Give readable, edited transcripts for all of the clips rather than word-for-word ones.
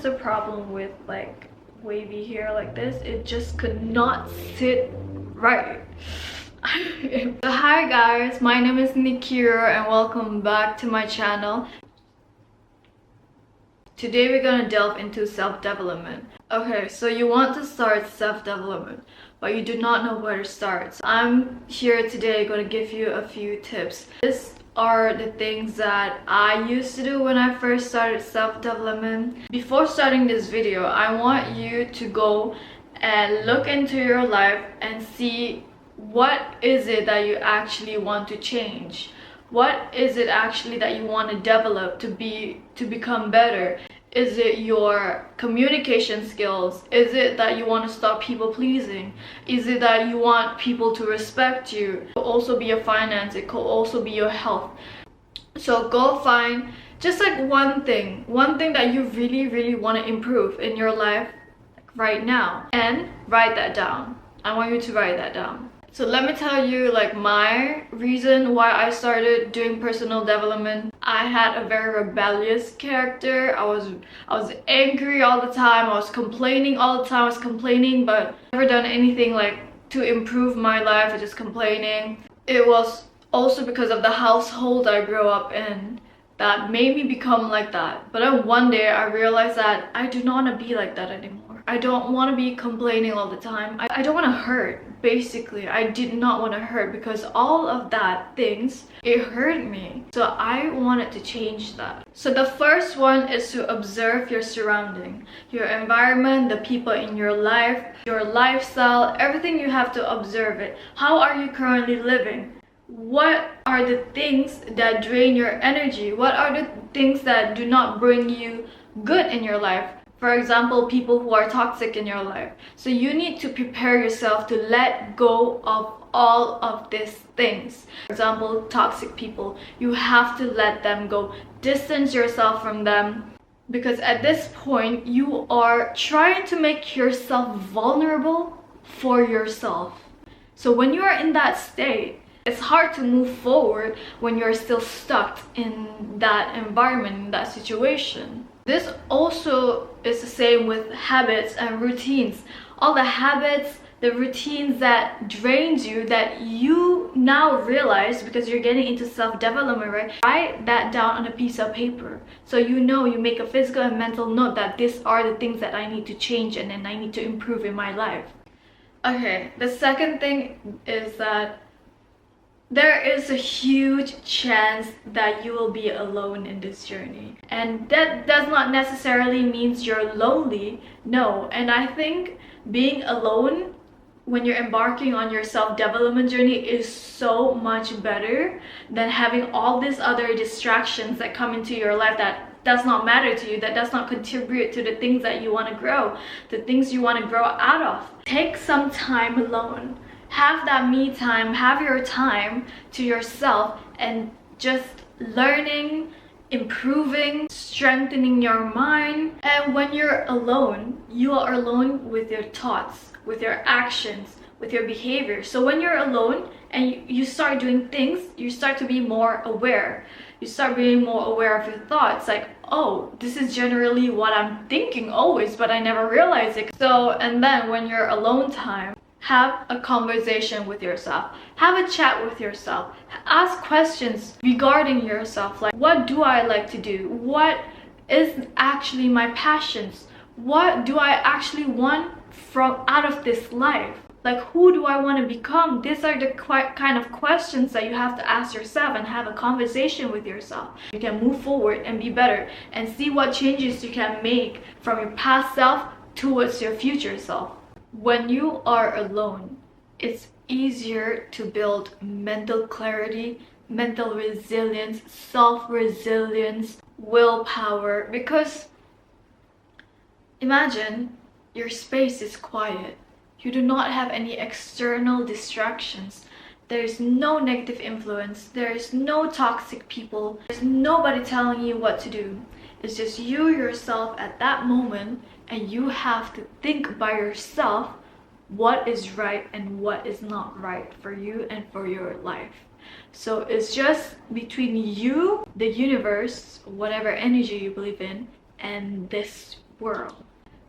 the problem with like wavy hair like this. It just could not sit right. So hi guys, my name is Nikira and welcome back to my channel. Today we're gonna delve into self-development. Okay, so you want to start self-development, but you do not know where to start. So I'm here today gonna give you a few tips. These are the things that I used to do when I first started self-development. Before starting this video, I want you to go and look into your life and see what is it that you actually want to change. What is it actually that you want to develop to become better? Is it your communication skills? Is it that you want to stop people pleasing? Is it that you want people to respect you? It could also be your finance, it could also be your health. So go find just like one thing that you really want to improve in your life right now, and write that down. I want you to write that down. So let me tell you like my reason why I started doing personal development. I had a very rebellious character. I was angry all the time. I was complaining all the time. I was complaining, but never done anything like to improve my life. I just complaining. It was also because of the household I grew up in that made me become like that. But then one day I realized that I do not want to be like that anymore. I don't want to be complaining all the time. I don't want to hurt. Basically, I did not want to hurt because all of that things, it hurt me. So I wanted to change that. So the first one is to observe your surrounding, your environment, the people in your life, your lifestyle, everything. You have to observe it. How are you currently living? What are the things that drain your energy? What are the things that do not bring you good in your life? For example, people who are toxic in your life. So you need to prepare yourself to let go of all of these things. For example, toxic people. You have to let them go. Distance yourself from them. Because at this point, you are trying to make yourself vulnerable for yourself. So when you are in that state, it's hard to move forward when you're still stuck in that environment, in that situation. This also is the same with habits and routines. All the habits, the routines that drains you, that you now realize because you're getting into self-development, right? Write that down on a piece of paper. So you know, you make a physical and mental note that these are the things that I need to change and then I need to improve in my life. Okay, the second thing is that there is a huge chance that you will be alone in this journey. And that does not necessarily mean you're lonely. No. And I think being alone when you're embarking on your self-development journey is so much better than having all these other distractions that come into your life that does not matter to you, that does not contribute to the things that you want to grow, the things you want to grow out of. Take some time alone. Have that me time, have your time to yourself and just learning, improving, strengthening your mind. And when you're alone, you are alone with your thoughts, with your actions, with your behavior. So when you're alone and you start doing things, you start to be more aware. You start being more aware of your thoughts, like, oh, this is generally what I'm thinking always, but I never realize it. So, and then when you're alone time, have a conversation with yourself. Have a chat with yourself. Ask questions regarding yourself. Like, what do I like to do? What is actually my passions? What do I actually want from out of this life? Like, who do I want to become? These are the kind of questions that you have to ask yourself and have a conversation with yourself. You can move forward and be better and see what changes you can make from your past self towards your future self. When you are alone, it's easier to build mental clarity, mental resilience, self-resilience, willpower, because imagine your space is quiet. You do not have any external distractions. There is no negative influence. There is no toxic people. There's nobody telling you what to do. It's just you yourself at that moment, and you have to think by yourself what is right and what is not right for you and for your life. So it's just between you, the universe, whatever energy you believe in, and this world.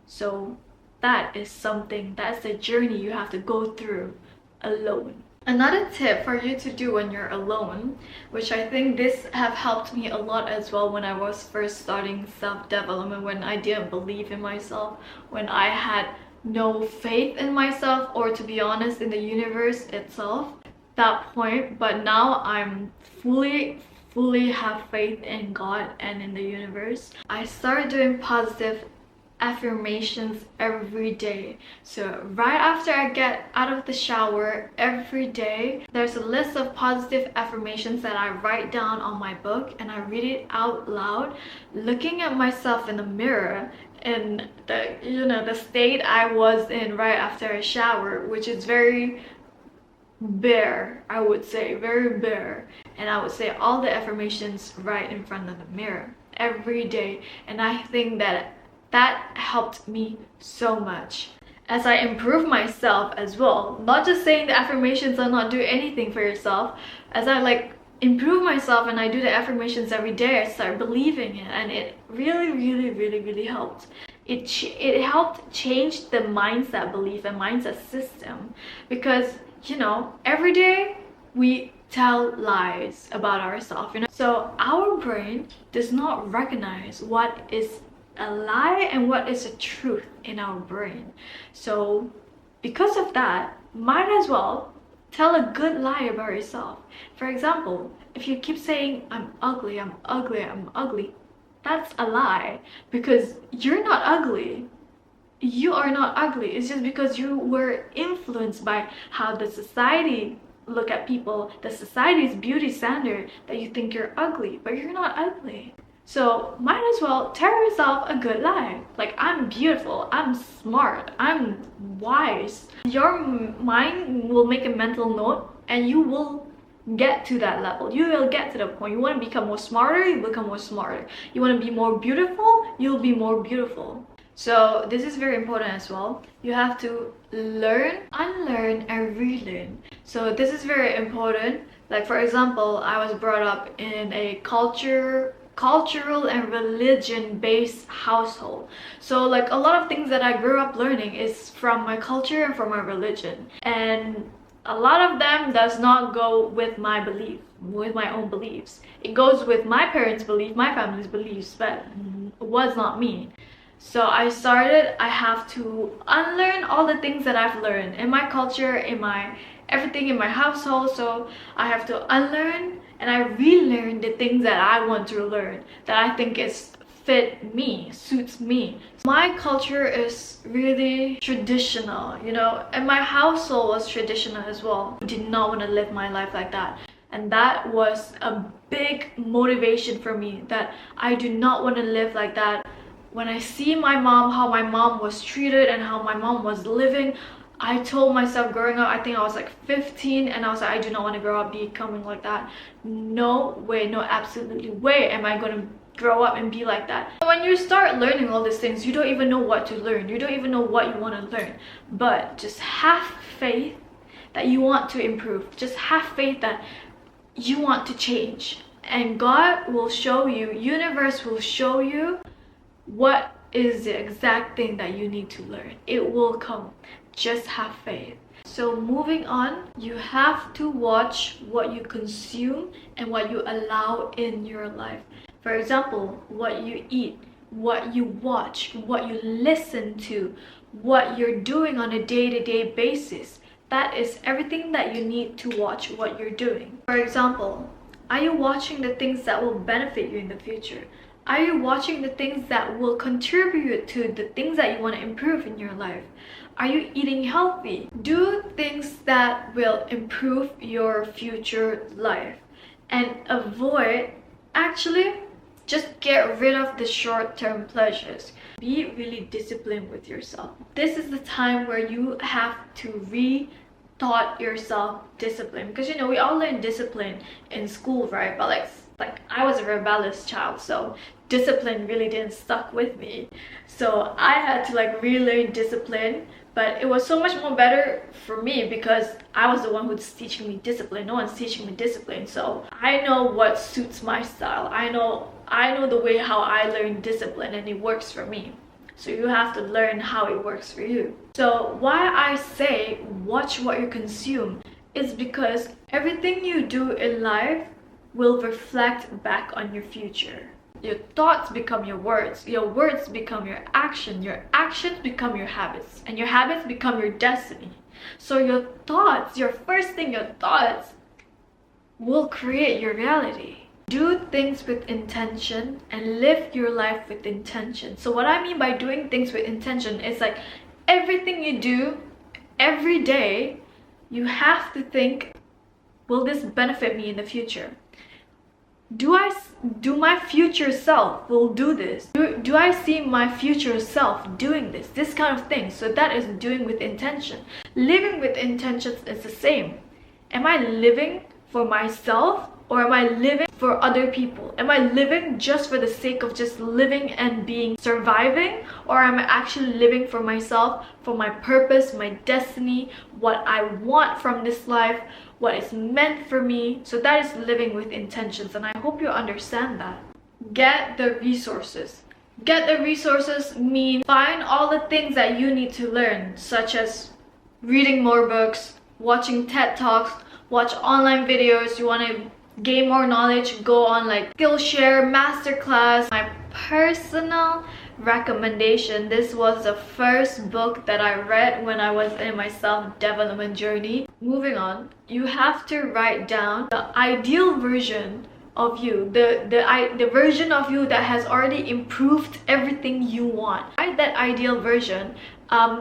So that's a journey you have to go through alone. Another tip for you to do when you're alone, which I think this have helped me a lot as well when I was first starting self-development, when I didn't believe in myself, when I had no faith in myself, or to be honest, in the universe itself, that point. But now I'm fully have faith in God and in the universe. I started doing positive affirmations every day. So right after I get out of the shower every day, there's a list of positive affirmations that I write down on my book, and I read it out loud, looking at myself in the mirror in the state I was in right after I shower, which is very bare, I would say, very bare. And I would say all the affirmations right in front of the mirror every day, and I think that helped me so much as I improve myself as well. Not just saying the affirmations and not do anything for yourself. As I improve myself and I do the affirmations every day, I start believing it, and it really helped. It helped change the mindset belief and mindset system, because every day we tell lies about ourselves, so our brain does not recognize what is a lie and what is a truth in our brain. So because of that, might as well tell a good lie about yourself. For example, if you keep saying I'm ugly, that's a lie, because you're not ugly. You are not ugly. It's just because you were influenced by how the society look at people, the society's beauty standard, that you think you're ugly, but you're not ugly. So might as well tell yourself a good lie. Like, I'm beautiful, I'm smart, I'm wise. Your mind will make a mental note, and you will get to that level. You will get to the point. You want to become more smarter, you become more smarter. You want to be more beautiful, you'll be more beautiful. So this is very important as well. You have to learn, unlearn, and relearn. So this is very important. Like, for example, I was brought up in a cultural and religion based household. So a lot of things that I grew up learning is from my culture and from my religion, and a lot of them does not go with my belief, with my own beliefs. It goes with my parents' belief, my family's beliefs, but it was not me. So I have to unlearn all the things that I've learned in my culture, in everything in my household. So I have to unlearn and I relearn the things that I want to learn, that I think is fit me, suits me. My culture is really traditional, and my household was traditional as well. I did not want to live my life like that. And that was a big motivation for me, that I do not want to live like that. When I see my mom, how my mom was treated and how my mom was living, I told myself growing up, I think I was 15, and I was like, I do not want to grow up becoming like that. No way, no absolutely way am I going to grow up and be like that. When you start learning all these things, you don't even know what to learn. You don't even know what you want to learn. But just have faith that you want to improve. Just have faith that you want to change. And God will show you, universe will show you what is the exact thing that you need to learn. It will come. Just have faith. So moving on, you have to watch what you consume and what you allow in your life. For example, what you eat, what you watch, what you listen to, what you're doing on a day-to-day basis. That is everything that you need to watch what you're doing. For example, are you watching the things that will benefit you in the future? Are you watching the things that will contribute to the things that you want to improve in your life? Are you eating healthy? Do things that will improve your future life. And just get rid of the short-term pleasures. Be really disciplined with yourself. This is the time where you have to re-taught yourself discipline. Because we all learn discipline in school, right? But like I was a rebellious child, so discipline really didn't stuck with me. So I had to relearn discipline, but it was so much more better for me because I was the one who's teaching me discipline. No one's teaching me discipline, so I know what suits my style. I know the way how I learn discipline, and it works for me. So you have to learn how it works for you. So why I say watch what you consume is because everything you do in life will reflect back on your future. Your thoughts become your words become your actions become your habits, and your habits become your destiny. So your thoughts, your thoughts will create your reality. Do things with intention and live your life with intention. So what I mean by doing things with intention is like everything you do every day, you have to think, will this benefit me in the future? Do my future self will do this? Do I see my future self doing this kind of thing? So that is doing with intention. Living with intentions is the same. Am I living for myself, or am I living for other people? Am I living just for the sake of just living and being surviving, or am I actually living for myself, for my purpose, my destiny, what I want from this life, what is meant for me? So that is living with intentions, and I hope you understand that. Get the resources. Get the resources mean find all the things that you need to learn, such as reading more books, watching TED Talks, watch online videos. You want to gain more knowledge, go on like Skillshare, Masterclass. My personal recommendation, this was the first book that I read when I was in my self-development journey. Moving on, you have to write down the ideal version of you, the version of you that has already improved everything you want. Write that ideal version.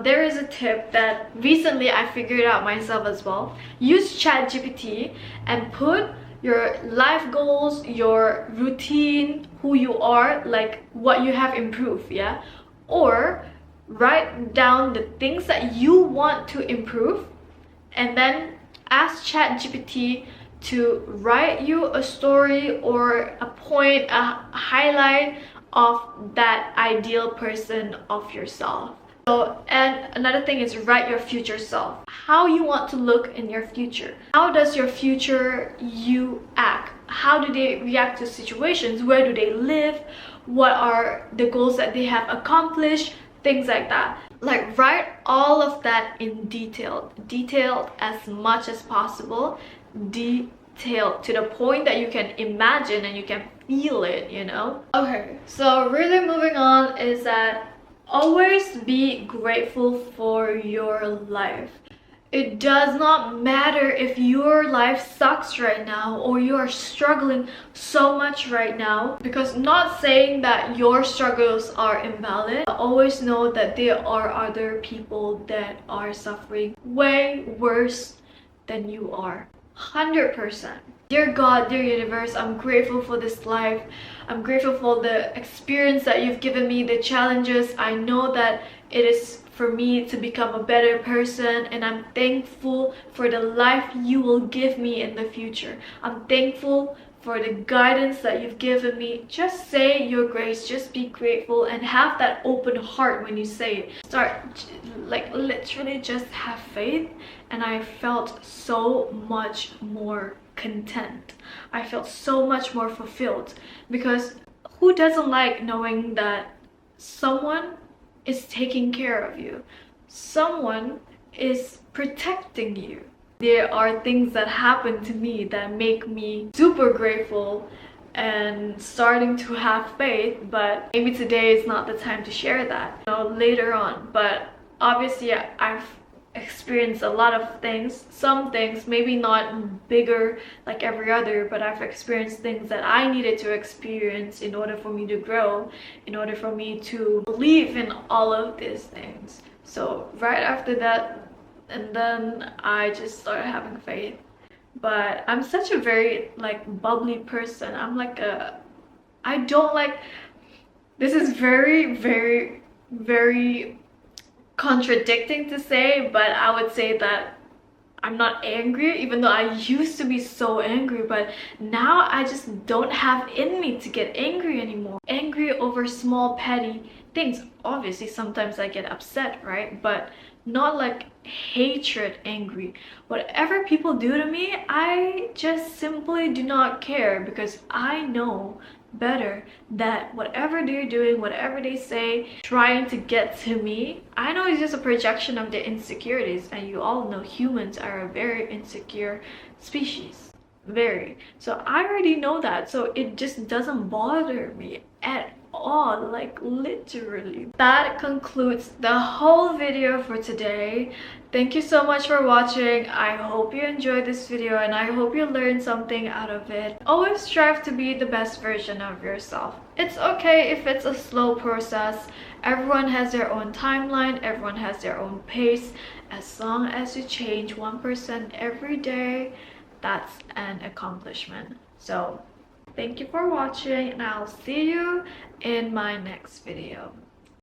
There is a tip that recently I figured out myself as well. Use ChatGPT and put your life goals, your routine, who you are, like what you have improved, yeah? Or write down the things that you want to improve, and then ask ChatGPT to write you a story or a point, a highlight of that ideal person of yourself. So, and another thing is write your future self. How you want to look in your future. How does your future you act? How do they react to situations? Where do they live? What are the goals that they have accomplished? Things like that. Like write all of that in detailed as much as possible. Detailed to the point that you can imagine and you can feel it, you know? Okay, so really moving on is that always be grateful for your life. It does not matter if your life sucks right now or you are struggling so much right now, because not saying that your struggles are invalid. Always know that there are other people that are suffering way worse than you are. 100%. Dear God, dear universe, I'm grateful for this life. I'm grateful for the experience that you've given me, the challenges. I know that it is for me to become a better person, and I'm thankful for the life you will give me in the future. I'm thankful for the guidance that you've given me. Just say your grace, just be grateful and have that open heart when you say it. Start, like literally just have faith, and I felt so much more content. I felt so much more fulfilled, because who doesn't like knowing that someone is taking care of you, someone is protecting you? There are things that happen to me that make me super grateful and starting to have faith, but maybe today is not the time to share that, you know, later on. But obviously I've experienced a lot of things, some things maybe not bigger like every other, but I've experienced things that I needed to experience in order for me to grow, in order for me to believe in all of these things. So right after that, and then I just started having faith. But I'm such a very like bubbly person. I'm like I don't like, this is very contradicting to say, but I would say that I'm not angry, even though I used to be so angry, but now I just don't have in me to get angry anymore. Angry over small petty things. Obviously sometimes I get upset, right? But not like hatred angry. Whatever people do to me, I just simply do not care, because I know better, that whatever they're doing, whatever they say, trying to get to me, I know it's just a projection of their insecurities, and you all know humans are a very insecure species. Very. So I already know that, so it just doesn't bother me at all, like literally. That concludes the whole video for today. Thank you so much for watching. I hope you enjoyed this video and I hope you learned something out of it. Always strive to be the best version of yourself. It's okay if it's a slow process. Everyone has their own timeline, everyone has their own pace. As long as you change 1% every day, that's an accomplishment. So thank you for watching and I'll see you in my next video.